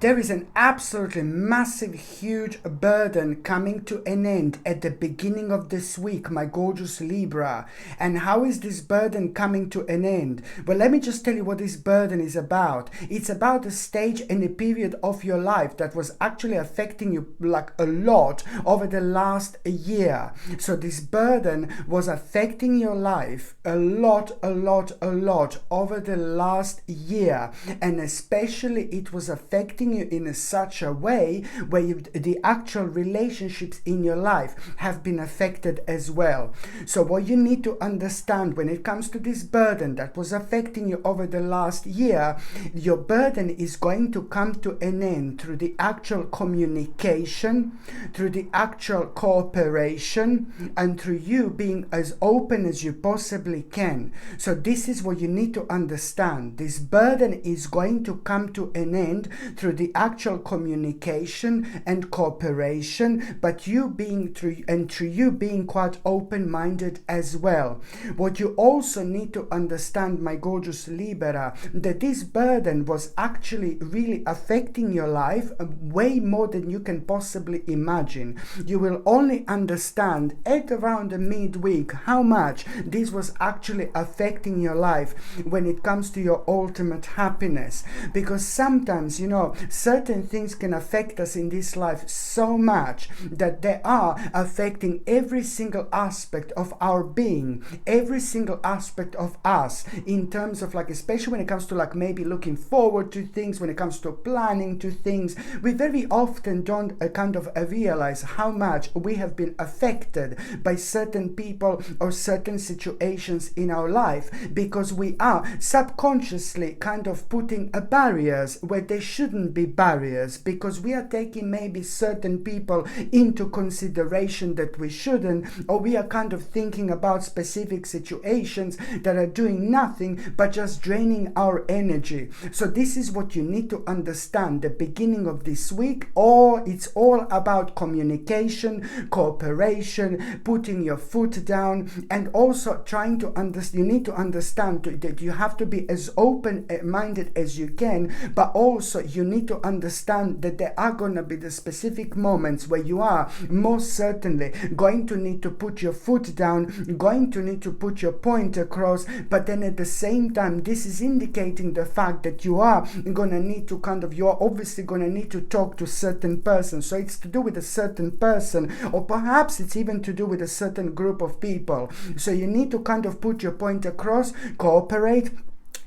There is an absolutely massive, huge burden coming to an end at the beginning of this week, my gorgeous Libra. And how is this burden coming to an end? Well, let me just tell you what this burden is about. It's about a stage and a period of your life that was actually affecting you like a lot over the last year. So this burden was affecting your life a lot over the last year. And especially it was affecting you in such a way where the actual relationships in your life have been affected as well. So what you need to understand when it comes to this burden that was affecting you over the last year, your burden is going to come to an end through the actual communication, through the actual cooperation, and through you being as open as you possibly can. So this is what you need to understand. This burden is going to come to an end through the actual communication and cooperation, but you being through you being quite open-minded as well. What you also need to understand, my gorgeous Libra, that this burden was actually really affecting your life way more than you can possibly imagine. You will only understand at around the midweek how much this was actually affecting your life when it comes to your ultimate happiness, because sometimes, you know, certain things can affect us in this life so much that they are affecting every single aspect of our being, every single aspect of us, in terms of like, especially when it comes to like maybe looking forward to things, when it comes to planning to things, we very often don't kind of realize how much we have been affected by certain people or certain situations in our life, because we are subconsciously kind of putting barriers where there shouldn't be barriers, because we are taking maybe certain people into consideration that we shouldn't, or we are kind of thinking about specific situations that are doing nothing but just draining our energy. So this is what you need to understand. The beginning of this week, it's all about communication, cooperation, putting your foot down, and also trying to understand. You need to understand that you have to be as open-minded as you can, but also you need to understand that there are going to be the specific moments where you are most certainly going to need to put your foot down, going to need to put your point across, but then at the same time, this is indicating the fact that you are going to need to you're obviously going to need to talk to certain person. So it's to do with a certain person, or perhaps it's even to do with a certain group of people. So you need to kind of put your point across, cooperate,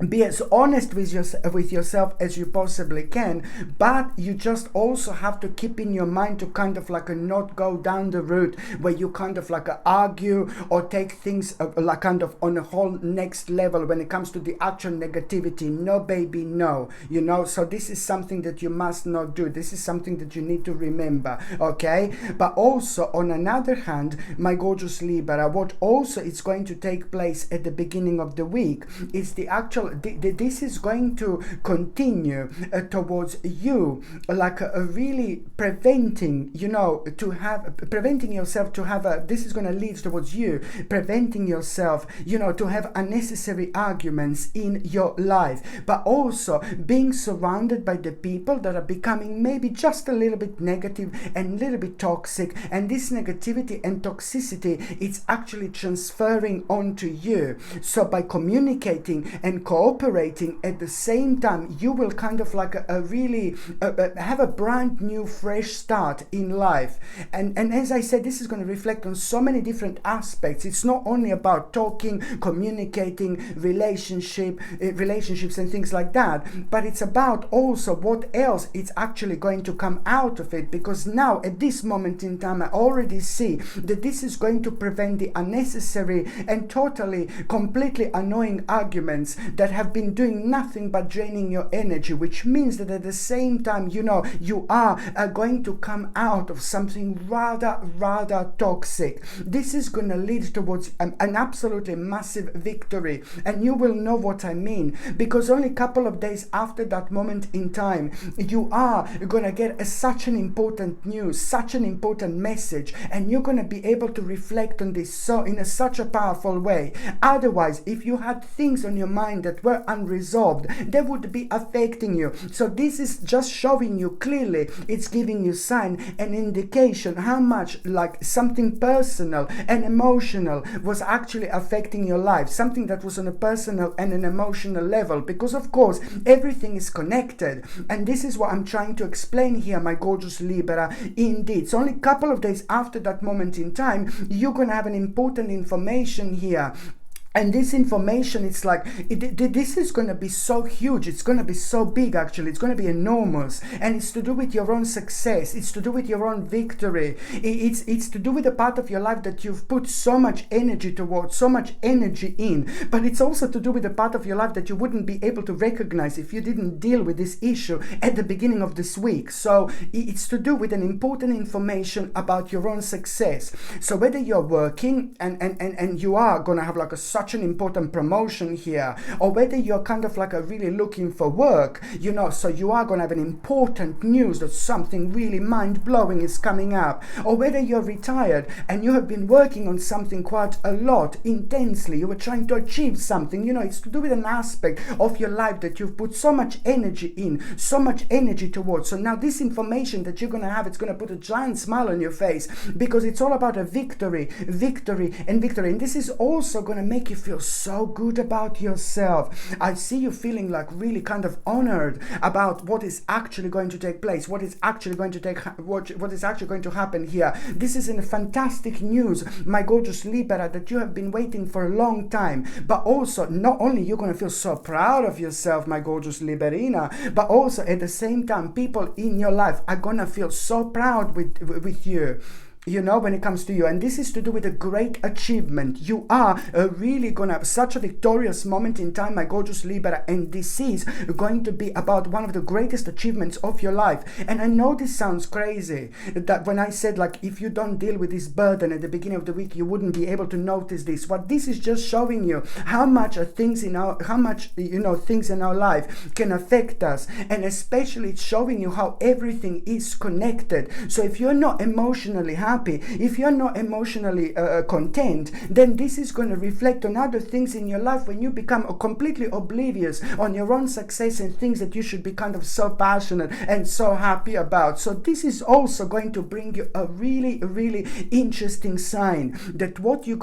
be as honest with yourself as you possibly can, but you just also have to keep in your mind to kind of like not go down the route where you kind of like argue or take things like kind of on a whole next level when it comes to the actual negativity. No, baby, no. You know, so this is something that you must not do. This is something that you need to remember, okay? But also, on another hand, my gorgeous Libra, what also is going to take place at the beginning of the week is the actual this is going to continue towards you, like really preventing, you know, preventing yourself to have this is going to lead towards you preventing yourself, you know, to have unnecessary arguments in your life, but also being surrounded by the people that are becoming maybe just a little bit negative and a little bit toxic, and this negativity and toxicity, it's actually transferring onto you. So by communicating and cooperating at the same time, you will kind of like really have a brand new fresh start in life. And as I said, this is going to reflect on so many different aspects. It's not only about talking, communicating, relationships and things like that, but it's about also what else it's actually going to come out of it, because now at this moment in time I already see that this is going to prevent the unnecessary and totally completely annoying arguments that have been doing nothing but draining your energy, which means that at the same time, you know, you are going to come out of something rather toxic. This is going to lead towards an absolutely massive victory, and you will know what I mean, because only a couple of days after that moment in time, you are going to get such an important news, such an important message, and you're going to be able to reflect on this in such a powerful way. Otherwise, if you had things on your mind that that were unresolved, they would be affecting you. So this is just showing you clearly, it's giving you sign and indication how much like something personal and emotional was actually affecting your life, something that was on a personal and an emotional level, because of course everything is connected. And this is what I'm trying to explain here, my gorgeous Libra. Indeed, it's only a couple of days after that moment in time, you're going to have an important information here. And this information, it's like, this is going to be so huge. It's going to be so big, actually. It's going to be enormous. And it's to do with your own success. It's to do with your own victory. It's to do with a part of your life that you've put so much energy towards, so much energy in. But it's also to do with a part of your life that you wouldn't be able to recognize if you didn't deal with this issue at the beginning of this week. So it's to do with an important information about your own success. So whether you're working and you are going to have like such an important promotion here, or whether you're kind of like really looking for work, you know, so you are going to have an important news that something really mind-blowing is coming up, or whether you're retired and you have been working on something quite a lot intensely, you were trying to achieve something, you know, it's to do with an aspect of your life that you've put so much energy in, so much energy towards. So now this information that you're going to have, it's going to put a giant smile on your face, because it's all about a victory, victory and victory. And this is also going to make you feel so good about yourself. I see you feeling like really kind of honored about what is actually going to take place, what is actually going to what is actually going to happen here. This is a fantastic news, my gorgeous Libra, that you have been waiting for a long time. But also, not only you're going to feel so proud of yourself, my gorgeous Liberina, but also at the same time, people in your life are going to feel so proud with you, you know, when it comes to you. And this is to do with a great achievement. You are really going to have such a victorious moment in time, my gorgeous Libra, and this is going to be about one of the greatest achievements of your life. And I know this sounds crazy, that when I said like if you don't deal with this burden at the beginning of the week, you wouldn't be able to notice this. But this is just showing you how much things in our life can affect us, and especially it's showing you how everything is connected. So if you're not emotionally happy, if you're not emotionally content, then this is going to reflect on other things in your life when you become completely oblivious on your own success and things that you should be kind of so passionate and so happy about. So this is also going to bring you a really, really interesting sign that what you're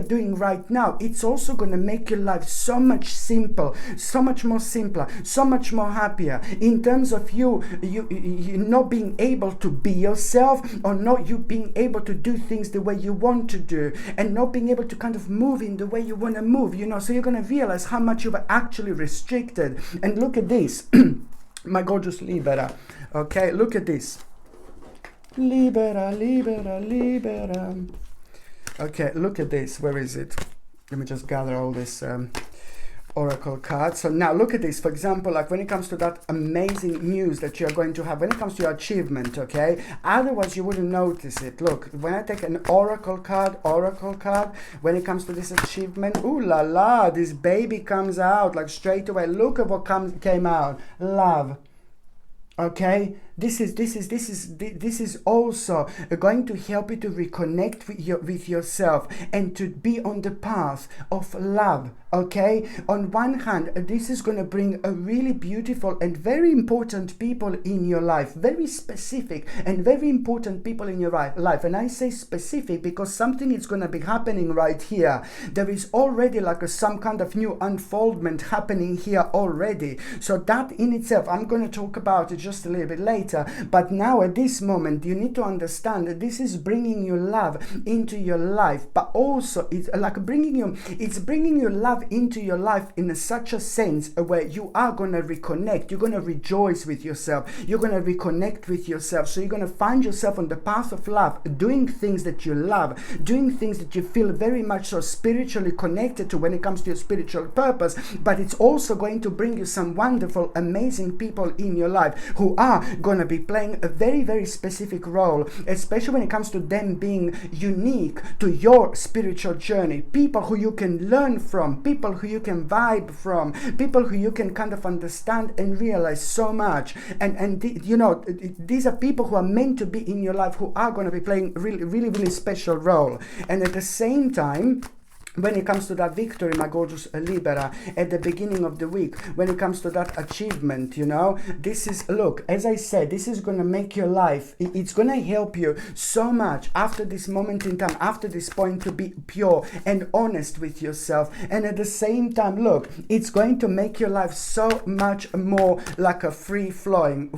doing right now, it's also going to make your life so much simple, so much more simpler, so much more happier, in terms of you not being able to be yourself, or not you being able to do things the way you want to do, and not being able to kind of move in the way you want to move, you know. So you're going to realize how much you've actually restricted. And look at this, my gorgeous Libra. Okay, look at this. Libera, Libera, Libera. Okay, look at this. Where is it? Let me just gather all this oracle cards. So now look at this. For example, like when it comes to that amazing news that you're going to have, when it comes to your achievement, okay? Otherwise, you wouldn't notice it. Look, when I take an oracle card, when it comes to this achievement, ooh la la, this baby comes out like straight away. Look at what came out. Love. Okay, this is also going to help you to reconnect with yourself and to be on the path of love. Okay, on one hand, this is going to bring a really beautiful and very important people in your life, very specific and very important people in your life. And I say specific because something is going to be happening right here. There is already like some kind of new unfoldment happening here already. So that in itself, I'm going to talk about it just a little bit later. But now at this moment, you need to understand that this is bringing you love into your life, but also it's like bringing you love into your life in such a sense where you are going to reconnect. You're going to rejoice with yourself. You're going to reconnect with yourself. So you're going to find yourself on the path of love, doing things that you love, doing things that you feel very much so spiritually connected to when it comes to your spiritual purpose. But it's also going to bring you some wonderful, amazing people in your life who are going to be playing a very, very specific role, especially when it comes to them being unique to your spiritual journey. People who you can learn from, people who you can vibe from, people who you can kind of understand and realize so much. And these are people who are meant to be in your life, who are going to be playing really, really, really special role. And at the same time, when it comes to that victory, my gorgeous Libra, at the beginning of the week, when it comes to that achievement, you know, this is, look, as I said, this is going to make your life, it's going to help you so much after this moment in time, after this point, to be pure and honest with yourself. And at the same time, look, it's going to make your life so much more like a free flowing,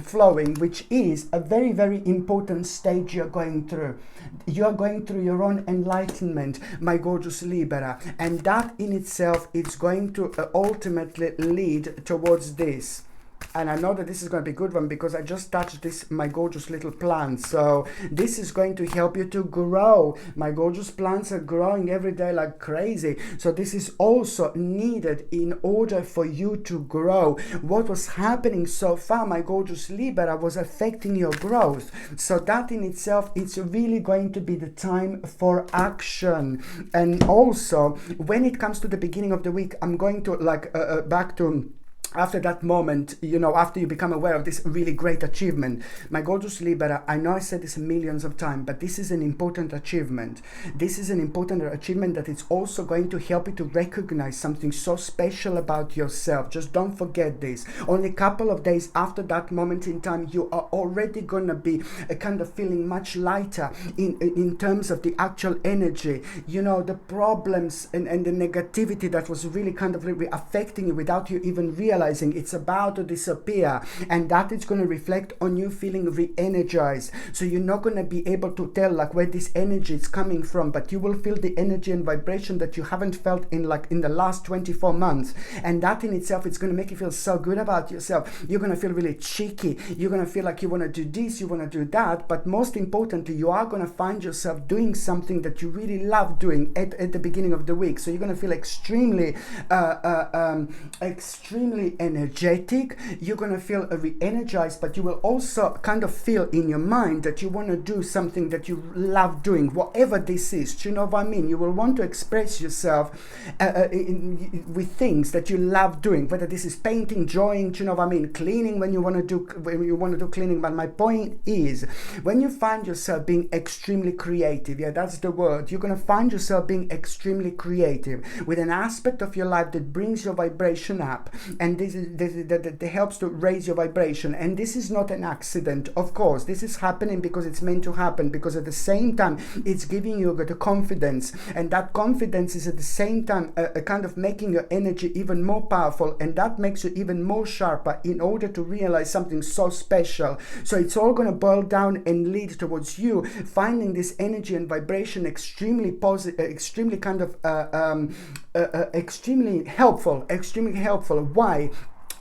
which is a very, very important stage you're going through. You're going through your own enlightenment, my gorgeous Libra, and that in itself is going to ultimately lead towards this. And I know that this is going to be a good one because I just touched this, my gorgeous little plant. So this is going to help you to grow. My gorgeous plants are growing every day like crazy. So this is also needed in order for you to grow. What was happening so far, my gorgeous Libra, was affecting your growth. So that in itself, it's really going to be the time for action. And also, when it comes to the beginning of the week, I'm going to back to after that moment, you know, after you become aware of this really great achievement. My gorgeous Libra, I know I said this millions of times, but this is an important achievement. This is an important achievement that it's also going to help you to recognize something so special about yourself. Just don't forget this. Only a couple of days after that moment in time, you are already going to be kind of feeling much lighter in terms of the actual energy. You know, the problems and the negativity that was really kind of really affecting you without you even realizing it's about to disappear, and that is going to reflect on you feeling re-energized. So you're not going to be able to tell like where this energy is coming from, but you will feel the energy and vibration that you haven't felt in the last 24 months, and that in itself is going to make you feel so good about yourself. You're going to feel really cheeky, you're going to feel like you want to do this, you want to do that, but most importantly, you are going to find yourself doing something that you really love doing at the beginning of the week. So you're going to feel extremely energetic. You're going to feel re-energized, but you will also kind of feel in your mind that you want to do something that you love doing, whatever this is. Do you know what I mean? You will want to express yourself with things that you love doing, whether this is painting, drawing, do you know what I mean, cleaning when you want to do cleaning. But my point is, when you find yourself being extremely creative, yeah, that's the word, you're going to find yourself being extremely creative with an aspect of your life that brings your vibration up, and that helps to raise your vibration. And this is not an accident, of course. This is happening because it's meant to happen, because at the same time it's giving you the confidence, and that confidence is at the same time kind of making your energy even more powerful, and that makes you even more sharper in order to realize something so special. So it's all going to boil down and lead towards you finding this energy and vibration extremely positive, extremely kind of extremely helpful. Why?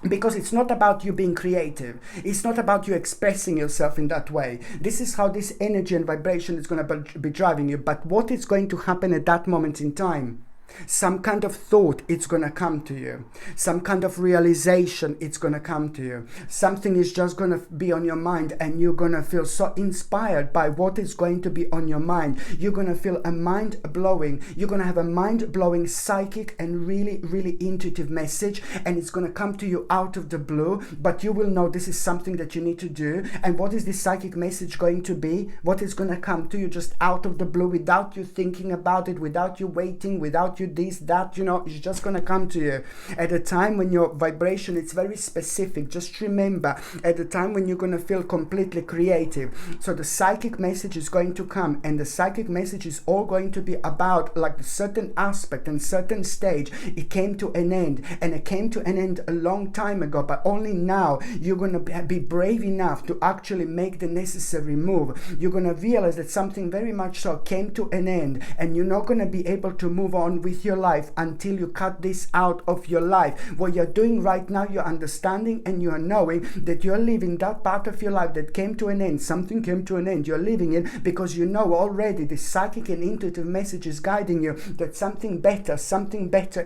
Because it's not about you being creative. It's not about you expressing yourself in that way. This is how this energy and vibration is going to be driving you. But what is going to happen at that moment in time? Some kind of thought, it's going to come to you. Some kind of realization, it's going to come to you. Something is just going to be on your mind, and you're going to feel so inspired by what is going to be on your mind. You're going to feel a mind-blowing. You're going to have a mind-blowing psychic and really, really intuitive message, and it's going to come to you out of the blue, but you will know this is something that you need to do. And what is this psychic message going to be? What is going to come to you just out of the blue, without you thinking about it, without you waiting, without you this, that, you know, it's just going to come to you at a time when your vibration is very specific. Just remember, at the time when you're going to feel completely creative. So the psychic message is going to come, and the psychic message is all going to be about like a certain aspect and certain stage. It came to an end, and it came to an end a long time ago, but only now you're going to be brave enough to actually make the necessary move. You're going to realize that something very much so came to an end, and you're not going to be able to move on with your life until you cut this out of your life. What you're doing right now, you're understanding and you are knowing that you're living that part of your life that came to an end. Something came to an end. You're living it because you know already the psychic and intuitive message is guiding you that something better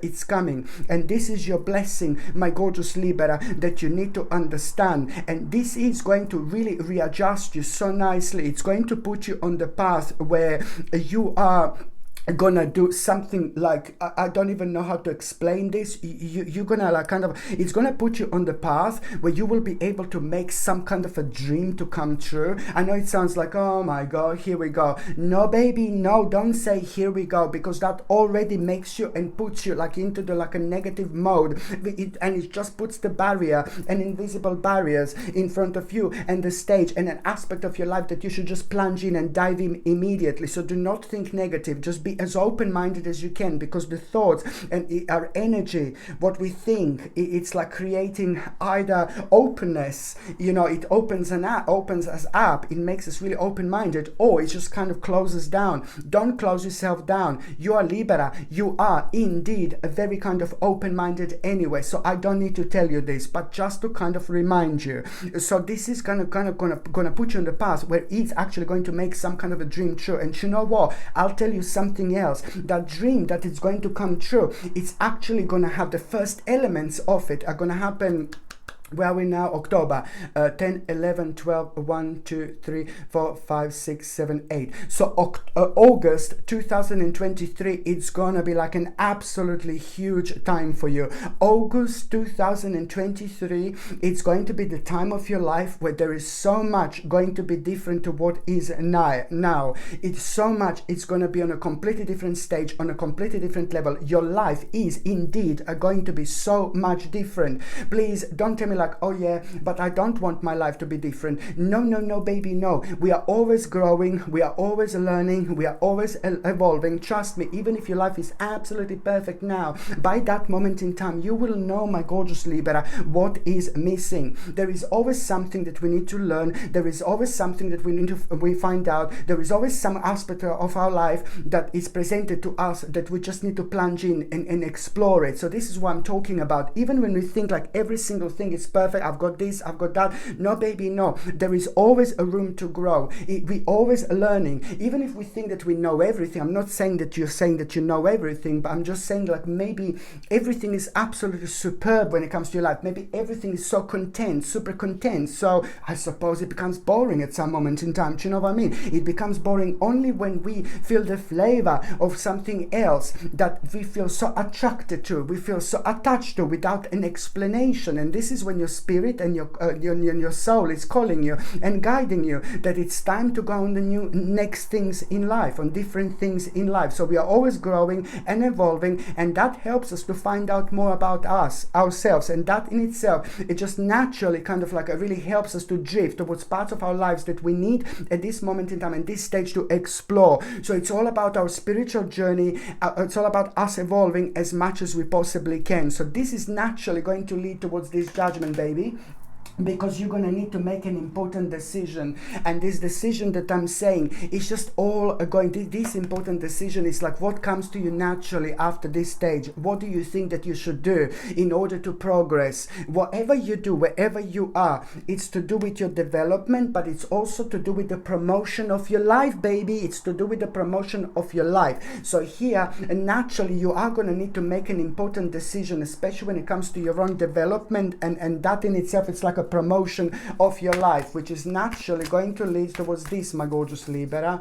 is coming. And this is your blessing, my gorgeous Libra, that you need to understand. And this is going to really readjust you so nicely. It's going to put you on the path where you are gonna do something like I don't even know how to explain this. You're gonna like kind of, it's gonna put you on the path where you will be able to make some kind of a dream to come true. I know it sounds like, oh my god, here we go. No baby, no, don't say here we go, because that already makes you and puts you like into the like a negative mode, and it just puts the barrier and invisible barriers in front of you and the stage and an aspect of your life that you should just plunge in and dive in immediately. So do not think negative, just be as open-minded as you can, because the thoughts and our energy, what we think, it's like creating either openness, it opens us up, it makes us really open-minded, or it just kind of closes down. Don't close yourself down. You are Libra, you are indeed a very kind of open-minded anyway, so I don't need to tell you this, but just to kind of remind you. So this is gonna put you on the path where it's actually going to make some kind of a dream true. And you know what, I'll tell you something else. That dream that it's going to come true, it's actually going to have the first elements of it are going to happen. Where are we now? October 10, 11, 12, 1, 2, 3, 4, 5, 6, 7, 8. So August 2023, it's gonna be like an absolutely huge time for you. August 2023, it's going to be the time of your life where there is so much going to be different to what is now. It's so much, it's going to be on a completely different stage, on a completely different level. Your life is indeed going to be so much different. Please don't tell me like, oh yeah, but I don't want my life to be different. No, baby, no. We are always growing, we are always learning, we are always evolving. Trust me, even if your life is absolutely perfect now, by that moment in time, you will know, my gorgeous Libra, what is missing. There is always something that we need to learn. There is always something that we find out. There is always some aspect of our life that is presented to us that we just need to plunge in and explore it. So this is what I'm talking about. Even when we think like every single thing is perfect, I've got this, I've got that. No, baby, no. There is always a room to grow. We always learning. Even if we think that we know everything, I'm not saying that you're saying that you know everything, but I'm just saying like maybe everything is absolutely superb when it comes to your life. Maybe everything is so content, super content. So I suppose it becomes boring at some moment in time. Do you know what I mean? It becomes boring only when we feel the flavor of something else that we feel so attracted to, we feel so attached to without an explanation. And this is when your spirit and your soul is calling you and guiding you that it's time to go on the next things in life, on different things in life. So we are always growing and evolving, and that helps us to find out more about ourselves, and that in itself, it just naturally kind of like really helps us to drift towards parts of our lives that we need at this moment in time and this stage to explore. So it's all about our spiritual journey. It's all about us evolving as much as we possibly can. So this is naturally going to lead towards this judgment, baby, because you're going to need to make an important decision. And this decision that I'm saying is just all this important decision is like what comes to you naturally after this stage. What do you think that you should do in order to progress? Whatever you do, wherever you are, it's to do with your development, but it's also to do with the promotion of your life, baby. It's to do with the promotion of your life. So here, naturally, you are going to need to make an important decision, especially when it comes to your own development, and that in itself, it's like a promotion of your life, which is naturally going to lead towards this, my gorgeous Libra,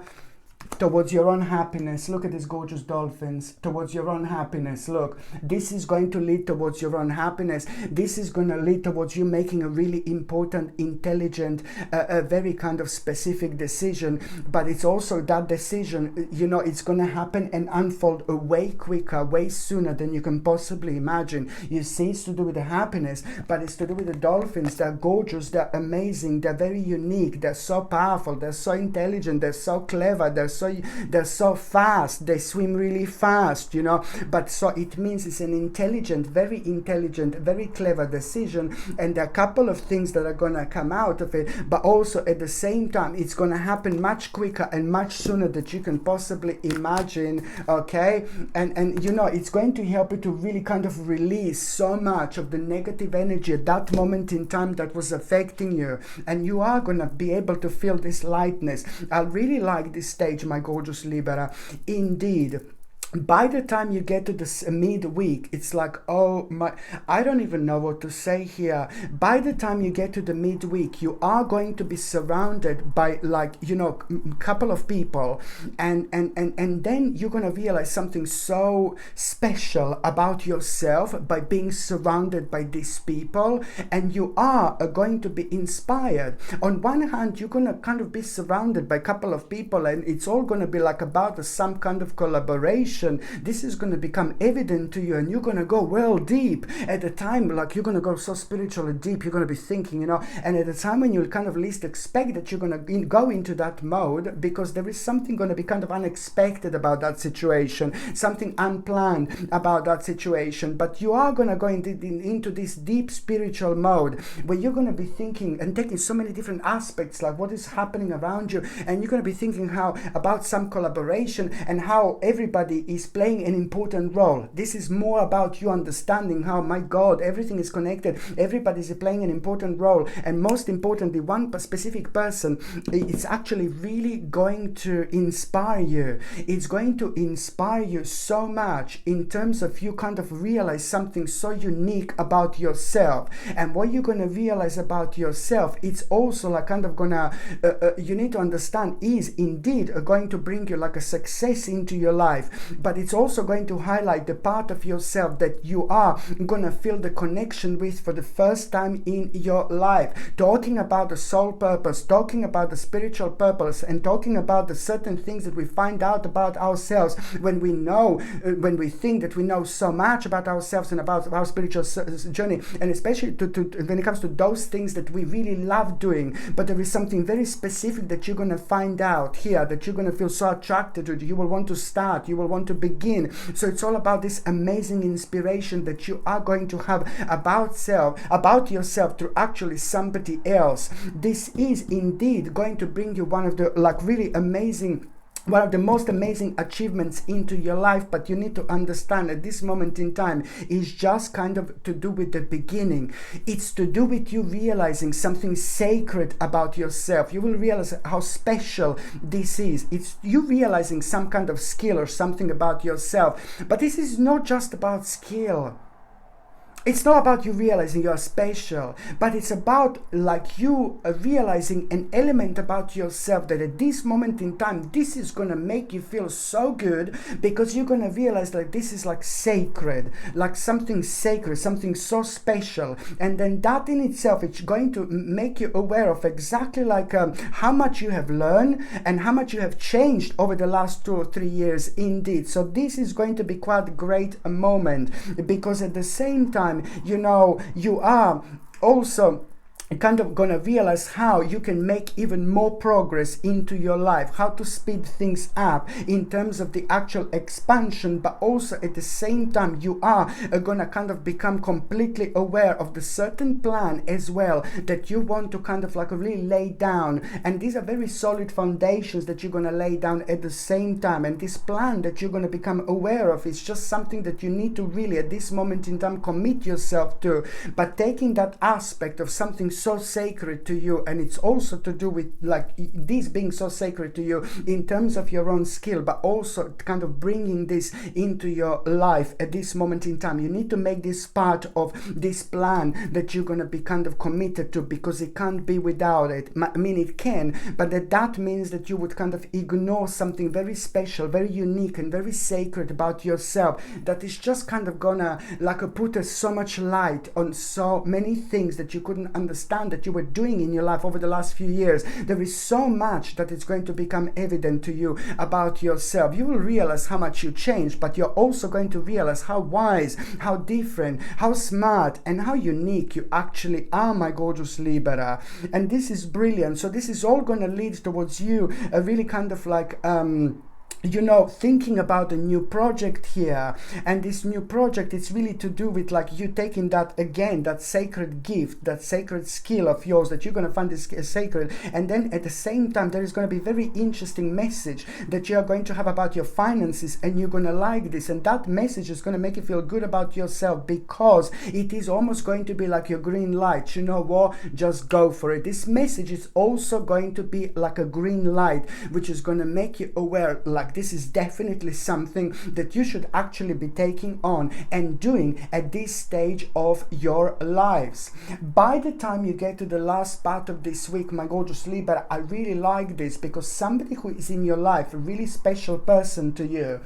towards your own happiness. Look at these gorgeous dolphins. Towards your own happiness. Look, this is going to lead towards your own happiness. This is going to lead towards you making a really important, intelligent, a very kind of specific decision. But it's also that decision, it's going to happen and unfold way quicker, way sooner than you can possibly imagine. You see, it's to do with the happiness, but it's to do with the dolphins. They're gorgeous, they're amazing, they're very unique, they're so powerful, they're so intelligent, they're so clever, they're so fast, they swim really fast, but so it means it's an intelligent, very clever decision, and there are a couple of things that are going to come out of it, but also at the same time it's going to happen much quicker and much sooner than you can possibly imagine. Okay, and it's going to help you to really kind of release so much of the negative energy at that moment in time that was affecting you, and you are going to be able to feel this lightness. I really like this stage, my gorgeous Libra. Indeed, By the time you get to this midweek, it's like, oh my, I don't even know what to say here. By the time you get to the midweek, you are going to be surrounded by, like, you know, a couple of people, and then you're going to realize something so special about yourself by being surrounded by these people, and you are going to be inspired. On one hand, you're going to kind of be surrounded by a couple of people, and it's all going to be like about some kind of collaboration. This is going to become evident to you, and you're going to go well deep at the time, like you're going to go so spiritually deep. You're going to be thinking, you know, and at the time when you'll kind of least expect that, you're going to go into that mode, because there is something going to be kind of unexpected about that situation, something unplanned about that situation. But you are going to go into this deep spiritual mode where you're going to be thinking and taking so many different aspects, like what is happening around you, and you're going to be thinking how about some collaboration and how everybody is playing an important role. This is more about you understanding how, my God, everything is connected. Everybody is playing an important role. And most importantly, one specific person is actually really going to inspire you. It's going to inspire you so much in terms of you kind of realize something so unique about yourself. And what you're going to realize about yourself, it's also like kind of gonna, you need to understand, is indeed going to bring you like a success into your life. But it's also going to highlight the part of yourself that you are going to feel the connection with for the first time in your life. Talking about the soul purpose, talking about the spiritual purpose, and talking about the certain things that we find out about ourselves when we know, when we think that we know so much about ourselves and about our spiritual journey, and especially when it comes to those things that we really love doing. But there is something very specific that you're going to find out here, that you're going to feel so attracted to. You will want to start, you will want to begin. So it's all about this amazing inspiration that you are going to have about yourself through actually somebody else. This is indeed going to bring you one of the one of the most amazing achievements into your life. But you need to understand at this moment in time is just kind of to do with the beginning. It's to do with you realizing something sacred about yourself. You will realize how special this is. It's you realizing some kind of skill or something about yourself. But this is not just about skill. It's not about you realizing you're special, but it's about like you realizing an element about yourself that at this moment in time, this is going to make you feel so good, because you're going to realize that this is like sacred, like something sacred, something so special. And then that in itself, it's going to make you aware of exactly like how much you have learned and how much you have changed over the last 2 or 3 years indeed. So this is going to be quite a great moment, because at the same time, you know, you are also kind of gonna realize how you can make even more progress into your life, how to speed things up in terms of the actual expansion, but also at the same time you are gonna kind of become completely aware of the certain plan as well that you want to kind of like really lay down. And these are very solid foundations that you're gonna lay down at the same time. And this plan that you're gonna become aware of is just something that you need to really at this moment in time commit yourself to. But taking that aspect of something so sacred to you, and it's also to do with like this being so sacred to you in terms of your own skill, but also kind of bringing this into your life at this moment in time. You need to make this part of this plan that you're going to be kind of committed to, because it can't be without it. I mean, it can, but that means that you would kind of ignore something very special, very unique, and very sacred about yourself, that is just kind of gonna like put so much light on so many things that you couldn't understand that you were doing in your life over the last few years. There is so much that is going to become evident to you about yourself. You will realize how much you changed, but you're also going to realize how wise, how different, how smart, and how unique you actually are, my gorgeous Libra. And this is brilliant. So this is all going to lead towards you a really kind of like you know, thinking about a new project here. And this new project, it's really to do with like you taking that, again, that sacred gift, that sacred skill of yours that you're going to find is sacred. And then at the same time, there is going to be a very interesting message that you are going to have about your finances, and you're going to like this. And that message is going to make you feel good about yourself, because it is almost going to be like your green light. You know what? Just go for it. This message is also going to be like a green light, which is going to make you aware like like this is definitely something that you should actually be taking on and doing at this stage of your lives. By the time you get to the last part of this week, my gorgeous Libra, I really like this because somebody who is in your life, a really special person to you,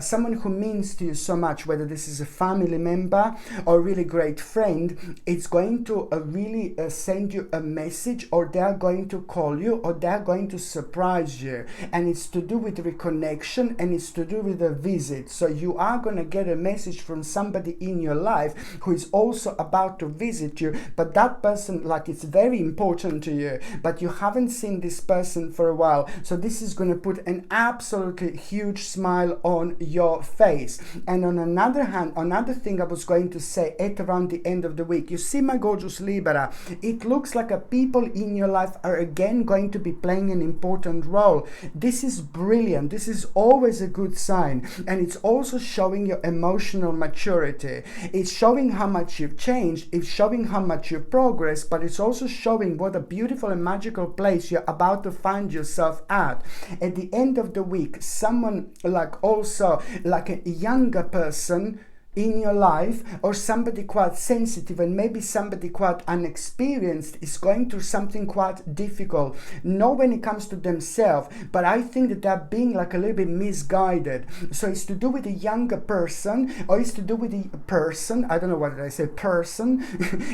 someone who means to you so much, whether this is a family member or a really great friend, it's going to really send you a message, or they're going to call you, or they're going to surprise you. And it's to do with reconnection, and it's to do with a visit. So you are going to get a message from somebody in your life who is also about to visit you, but that person, like, it's very important to you, but you haven't seen this person for a while. So this is going to put an absolutely huge smile on your face. And on another hand, another thing I was going to say at around the end of the week, you see, my gorgeous Libra, it looks like a people in your life are again going to be playing an important role. This is brilliant. This is always a good sign, and it's also showing your emotional maturity. It's showing how much you've changed, it's showing how much you've progressed, but it's also showing what a beautiful and magical place you're about to find yourself at. At the end of the week, someone like also like a younger person in your life, or somebody quite sensitive and maybe somebody quite unexperienced, is going through something quite difficult, not when it comes to themselves, but I think that they're being like a little bit misguided. So it's to do with a younger person, or it's to do with the person, I don't know what did I say, person,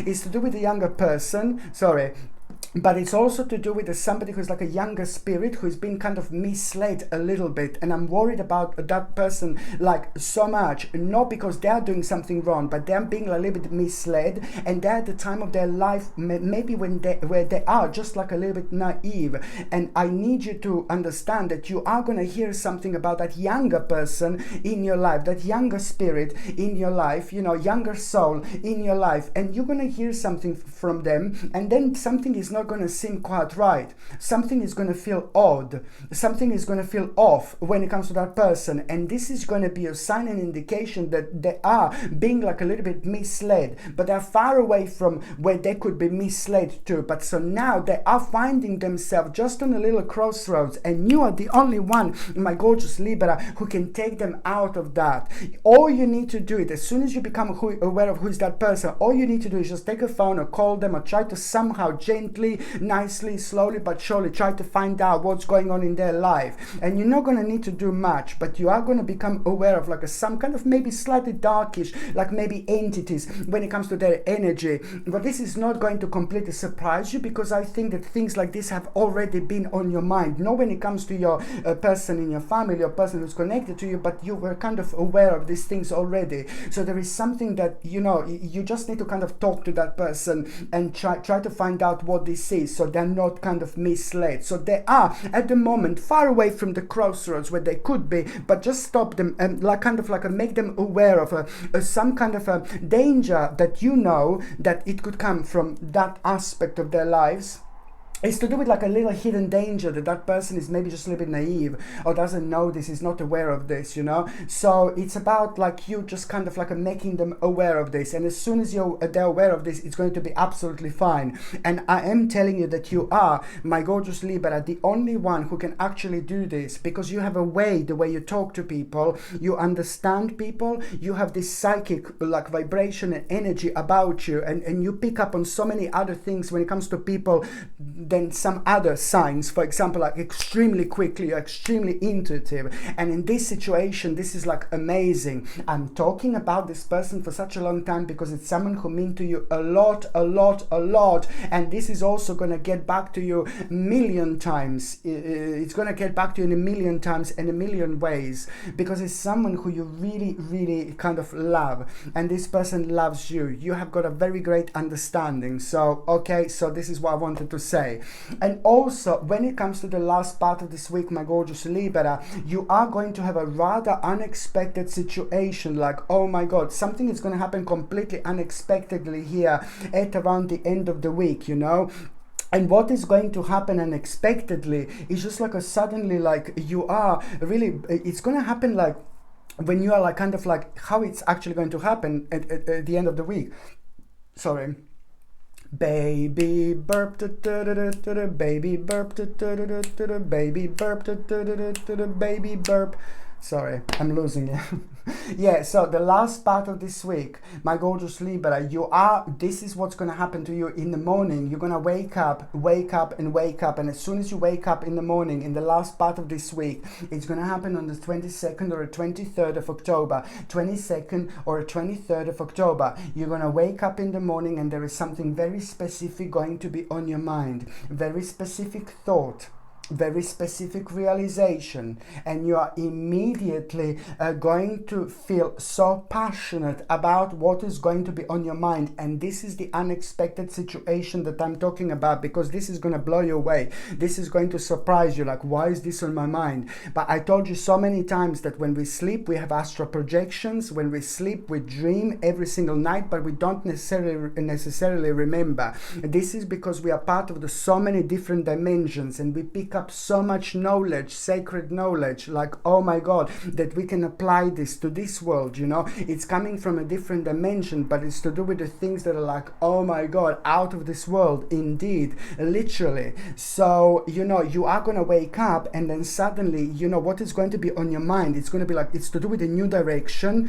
it's to do with a younger person, sorry. But it's also to do with somebody who's like a younger spirit who's been kind of misled a little bit. And I'm worried about that person like so much, not because they're doing something wrong, but they're being a little bit misled. And they're at the time of their life, maybe where they are just like a little bit naive. And I need you to understand that you are going to hear something about that younger person in your life, that younger spirit in your life, you know, younger soul in your life. And you're going to hear something from them. And then something is not going to seem quite right. Something is going to feel odd. Something is going to feel off when it comes to that person. And this is going to be a sign and indication that they are being like a little bit misled, but they're far away from where they could be misled to. But so now they are finding themselves just on a little crossroads, and you are the only one, my gorgeous Libra, who can take them out of that. All you need to do it, as soon as you become aware of who is that person, all you need to do is just take a phone or call them, or try to somehow gently, nicely, slowly but surely try to find out what's going on in their life. And you're not going to need to do much, but you are going to become aware of like some kind of maybe slightly darkish, like maybe entities when it comes to their energy. But this is not going to completely surprise you, because I think that things like this have already been on your mind, not when it comes to your person in your family or person who's connected to you, but you were kind of aware of these things already. So there is something that, you know, you just need to kind of talk to that person and try to find out what this is, so they're not kind of misled. So they are at the moment far away from the crossroads where they could be, but just stop them and like kind of like make them aware of some kind of a danger that you know that it could come from that aspect of their lives. It's to do with like a little hidden danger that person is maybe just a little bit naive or doesn't know this, is not aware of this, you know. So it's about like you just kind of like making them aware of this, and as soon as they're aware of this, it's going to be absolutely fine. And I am telling you that you are, my gorgeous Libra, the only one who can actually do this, because you have a way, the way you talk to people, you understand people, you have this psychic like vibration and energy about you, and you pick up on so many other things when it comes to people than some other signs. For example, like extremely quickly, you're extremely intuitive, and in this situation this is like amazing. I'm talking about this person for such a long time because it's someone who means to you a lot, and this is also going to get back to you a million times. It's going to get back to you in a million times in a million ways, because it's someone who you really kind of love, and this person loves you. You have got a very great understanding. So okay, so this is what I wanted to say. And also, when it comes to the last part of this week, my gorgeous Libra, you are going to have a rather unexpected situation, like, oh my god, something is going to happen completely unexpectedly here at around the end of the week, you know. And what is going to happen unexpectedly is just like a suddenly, like, you are really, it's going to happen like when you are like kind of like how it's actually going to happen at the end of the week. Sorry. Baby burp, baby burp, baby burp, baby burp. Sorry, I'm losing it. Yeah, so the last part of this week, my gorgeous Libra, this is what's going to happen to you in the morning. You're going to wake up, and as soon as you wake up in the morning, in the last part of this week, it's going to happen on the 22nd or the 23rd of October, 22nd or 23rd of October. You're going to wake up in the morning and there is something very specific going to be on your mind, very specific thought, very specific realization, and you are immediately going to feel so passionate about what is going to be on your mind. And this is the unexpected situation that I'm talking about, because this is going to blow you away. This is going to surprise you, like, why is this on my mind? But I told you so many times that when we sleep, we have astral projections. When we sleep, we dream every single night, but we don't necessarily remember. This is because we are part of the so many different dimensions, and we pick up so much knowledge, sacred knowledge, like, oh my God, that we can apply this to this world, you know. It's coming from a different dimension, but it's to do with the things that are like, oh my God, out of this world, indeed, literally. So, you know, you are going to wake up, and then suddenly, you know, what is going to be on your mind? It's going to be like, it's to do with a new direction,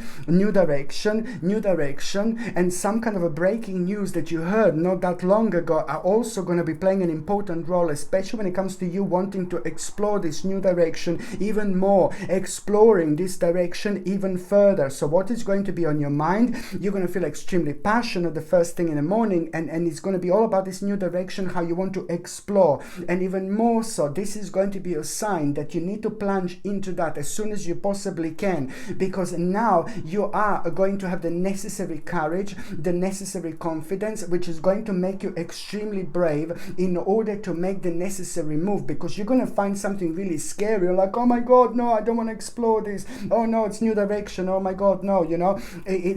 and some kind of a breaking news that you heard not that long ago are also going to be playing an important role, especially when it comes to you wanting to explore this new direction even more, exploring this direction even further. So what is going to be on your mind? You're going to feel extremely passionate the first thing in the morning, and it's going to be all about this new direction, how you want to explore. And even more so, this is going to be a sign that you need to plunge into that as soon as you possibly can, because now you are going to have the necessary courage, the necessary confidence, which is going to make you extremely brave in order to make the necessary move, because you're going to find something really scary. You're like, oh my God, no, I don't want to explore this. Oh no, it's new direction. Oh my God, no, you know.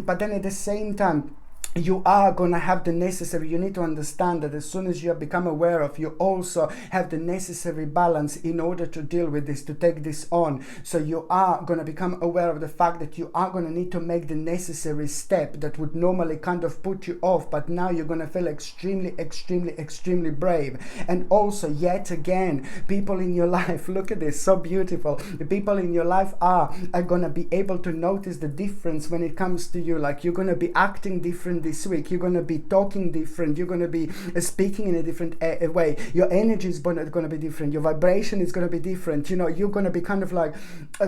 But then at the same time, you are going to have the necessary, you need to understand that as soon as you have become aware of, you also have the necessary balance in order to deal with this, to take this on. So you are going to become aware of the fact that you are going to need to make the necessary step that would normally kind of put you off, but now you're going to feel extremely brave. And also, yet again, people in your life, look at this, so beautiful. The people in your life are going to be able to notice the difference when it comes to you. Like, you're going to be acting different this week, you're going to be talking different, you're going to be speaking in a different way, your energy is going to be different, your vibration is going to be different, you know. You're going to be kind of like,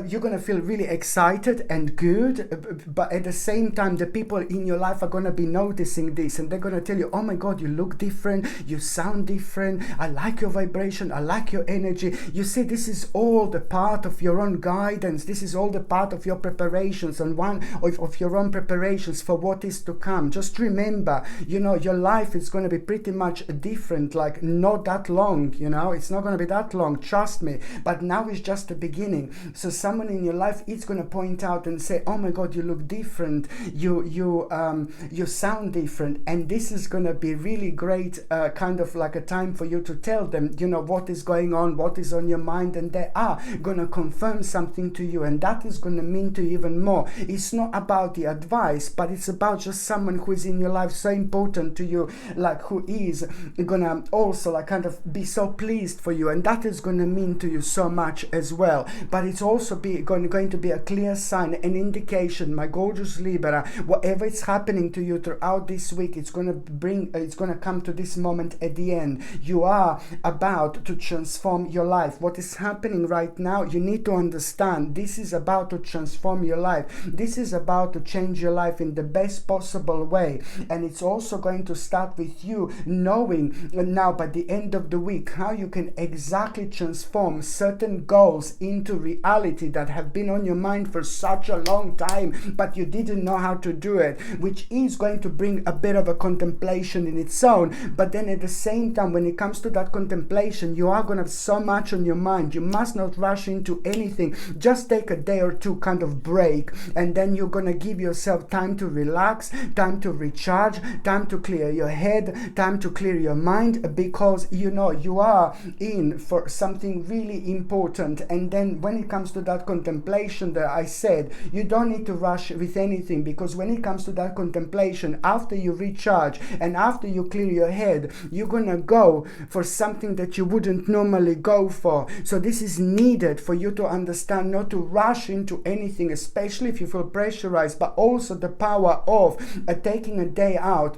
you're going to feel really excited and good, but at the same time, the people in your life are going to be noticing this, and they're going to tell you, oh my God, you look different, you sound different, I like your vibration, I like your energy. You see, this is all the part of your own guidance, this is all the part of your preparations, and one of your own preparations for what is to come. Just remember, you know, your life is going to be pretty much different, like not that long, you know, it's not going to be that long, trust me, but now is just the beginning. So someone in your life is going to point out and say, oh my God, you look different, you sound different, and this is going to be really great, kind of like a time for you to tell them, you know, what is going on, what is on your mind, and they are going to confirm something to you, and that is going to mean to you even more. It's not about the advice, but it's about just someone who is in your life so important to you, like who is gonna also like kind of be so pleased for you, and that is gonna mean to you so much as well. But it's also going to be a clear sign, an indication, my gorgeous Libra, whatever is happening to you throughout this week, it's gonna come to this moment at the end. You are about to transform your life. What is happening right now, you need to understand, this is about to transform your life. This is about to change your life in the best possible way. And it's also going to start with you knowing now by the end of the week how you can exactly transform certain goals into reality that have been on your mind for such a long time, but you didn't know how to do it, which is going to bring a bit of a contemplation in its own. But then at the same time, when it comes to that contemplation, you are going to have so much on your mind. You must not rush into anything. Just take a day or two kind of break, and then you're going to give yourself time to relax, time to to recharge, time to clear your head, time to clear your mind, because you know you are in for something really important. And then when it comes to that contemplation that I said, you don't need to rush with anything, because when it comes to that contemplation, after you recharge and after you clear your head, you're gonna go for something that you wouldn't normally go for. So this is needed for you to understand not to rush into anything, especially if you feel pressurized, but also the power of taking a day out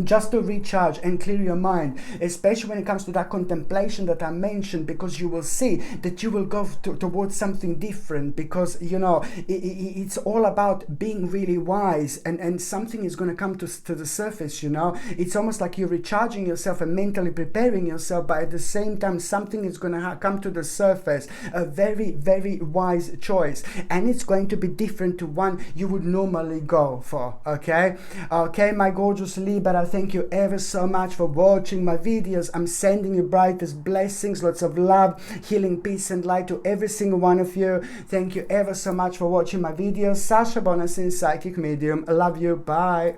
just to recharge and clear your mind, especially when it comes to that contemplation that I mentioned, because you will see that you will go towards something different, because you know it's all about being really wise, and something is going to come to the surface. You know, it's almost like you're recharging yourself and mentally preparing yourself, but at the same time something is going to come to the surface, a very, very wise choice, and it's going to be different to one you would normally go for. Okay, my gorgeous Libra, thank you ever so much for watching my videos. I'm sending you brightest blessings, lots of love, healing, peace and light to every single one of you. Thank you ever so much for watching my videos. Sasha Bonasin, Psychic Medium. I love you. Bye.